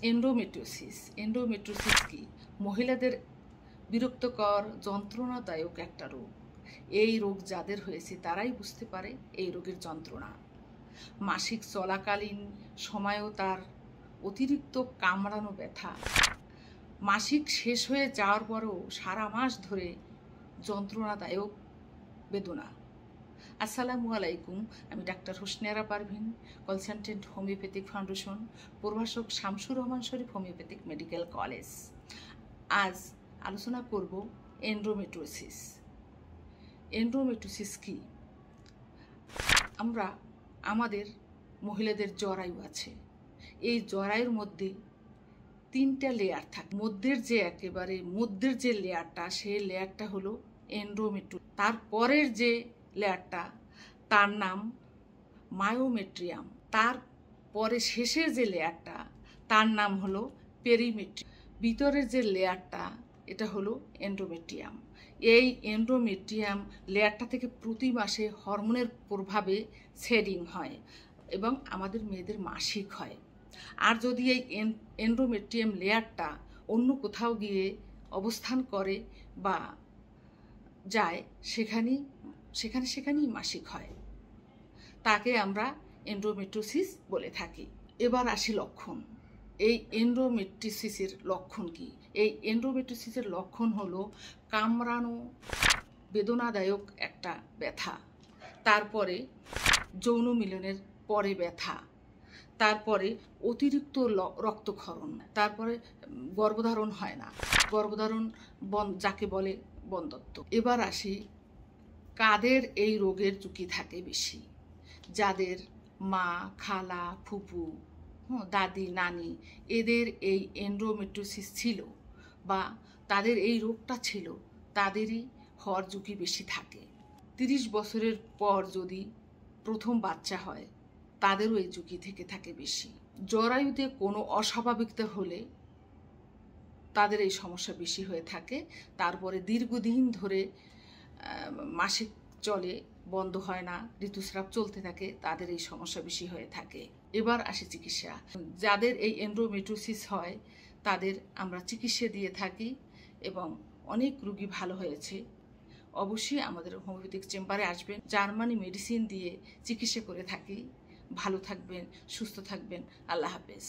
Endometriosis কি? মহিলাদের বিরক্তকর যন্ত্রণাদায়ক একটা রোগ। এই রোগ যাদের হয়েছে তারাই বুঝতে পারে এই রোগের যন্ত্রণা। মাসিক চলাকালীন সময়েও তার অতিরিক্ত কামড়ানো ব্যথা, মাসিক শেষ হয়ে যাওয়ার পরও সারা মাস ধরে যন্ত্রণাদায়ক বেদনা। আসসালামু আলাইকুম, আমি doctor Hosnera Parvin, consultant homoeopathic foundation, প্রভাষক Shamsur Rahman Sharif homoeopathic medical college. আজ আলোচনা করব এন্ডোমেট্রিওসিস। এন্ডোমেট্রিওসিস কি? আমাদের মহিলাদের জরায়ু আছে। এই জরায়ুর মধ্যে 3টা লেয়ার থাকে। মধ্যের যে লেয়ারটা, সেই লেয়ারটা হলো এন্ডোমেট্রিয়াম। তারপরের যে লেয়ারটা তার নাম মায়োমেট্রিয়াম। তারপরে শেষের যে লেয়ারটা তার নাম হলো পেরিমেট্রিয়াম। ভিতরের যে লেয়ারটা এটা হলো এন্ডোমেট্রিয়াম। এই এন্ডোমেট্রিয়াম লেয়ারটা থেকে প্রতি মাসে হরমোনের প্রভাবে শেডিং হয় এবং আমাদের মেয়েদের মাসিক হয়। আর যদি এই এন্ডোমেট্রিয়াম লেয়ারটা অন্য কোথাও গিয়ে অবস্থান করে বা যায়, সেখানেই মাসিক হয়। তাকে আমরা এন্ডোমেট্রিওসিস বলে থাকি। এবার আসি লক্ষণ। এই এন্ডোমেট্রিওসিসের লক্ষণ কি? এই এন্ডোমেট্রিওসিসের লক্ষণ হলো কামড়ানো বেদনাদায়ক একটা ব্যথা, তারপরে যৌন মিলনের পরে ব্যথা, তারপরে অতিরিক্ত রক্তক্ষরণ, তারপরে গর্ভধারণ হয় না, গর্ভধারণ যাকে বলে বন্ধ্যত্ব। এবার আসি কাদের এই রোগের ঝুঁকি থাকে বেশি। যাদের মা, খালা, ফুপু, দাদি, নানি এদের এই এন্ডোমেট্রিওসিস ছিল বা তাদের এই রোগটা ছিল, তাদেরই হওয়ার ঝুঁকি বেশি থাকে। 30 বছরের পর যদি প্রথম বাচ্চা হয় তাদেরও এই ঝুঁকি থেকে থাকে বেশি। জরায়ুতে কোনো অস্বাভাবিকতা হলে তাদের এই সমস্যা বেশি হয়ে থাকে। তারপরে দীর্ঘদিন ধরে মাসিক চলে, বন্ধ হয় না, ঋতুস্রাব চলতে থাকে, তাদের এই সমস্যা বেশি হয়ে থাকে। এবার আসে চিকিৎসা। যাদের এই এন্ডোমেট্রিওসিস হয় তাদের আমরা চিকিৎসা দিয়ে থাকি এবং অনেক রোগী ভালো হয়েছে। অবশ্যই আমাদের হোমিওপ্যাথিক চেম্বারে আসবেন। জার্মানি মেডিসিন দিয়ে চিকিৎসা করে থাকি। ভালো থাকবেন, সুস্থ থাকবেন। আল্লাহ হাফেজ।